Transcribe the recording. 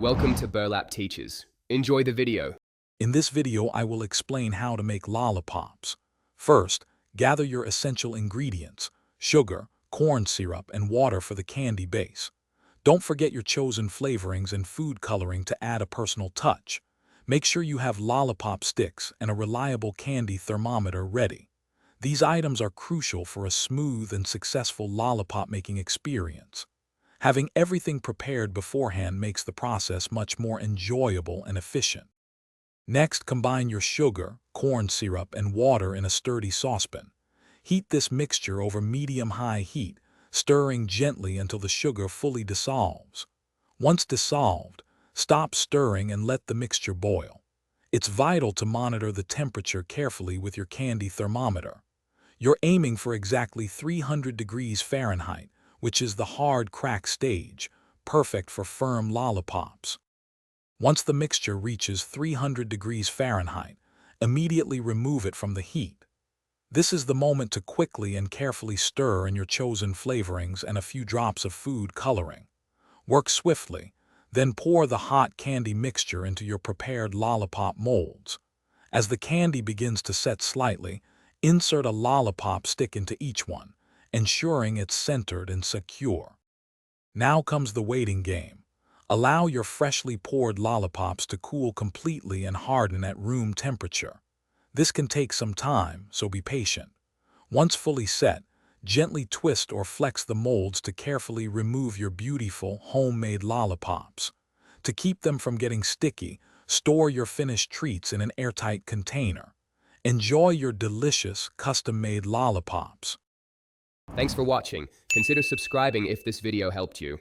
Welcome to Burlap Teachers. Enjoy the video. In this video, I will explain how to make lollipops. First, gather your essential ingredients: sugar, corn syrup, and water for the candy base. Don't forget your chosen flavorings and food coloring to add a personal touch. Make sure you have lollipop sticks and a reliable candy thermometer ready. These items are crucial for a smooth and successful lollipop making experience. Having everything prepared beforehand makes the process much more enjoyable and efficient. Next, combine your sugar, corn syrup, and water in a sturdy saucepan. Heat this mixture over medium-high heat, stirring gently until the sugar fully dissolves. Once dissolved, stop stirring and let the mixture boil. It's vital to monitor the temperature carefully with your candy thermometer. You're aiming for exactly 300 degrees Fahrenheit, which is the hard crack stage, perfect for firm lollipops. Once the mixture reaches 300 degrees Fahrenheit, immediately remove it from the heat. This is the moment to quickly and carefully stir in your chosen flavorings and a few drops of food coloring. Work swiftly, then pour the hot candy mixture into your prepared lollipop molds. As the candy begins to set slightly, insert a lollipop stick into each one, ensuring it's centered and secure. Now comes the waiting game. Allow your freshly poured lollipops to cool completely and harden at room temperature. This can take some time, so be patient. Once fully set, gently twist or flex the molds to carefully remove your beautiful, homemade lollipops. To keep them from getting sticky, store your finished treats in an airtight container. Enjoy your delicious, custom-made lollipops. Thanks for watching. Consider subscribing if this video helped you.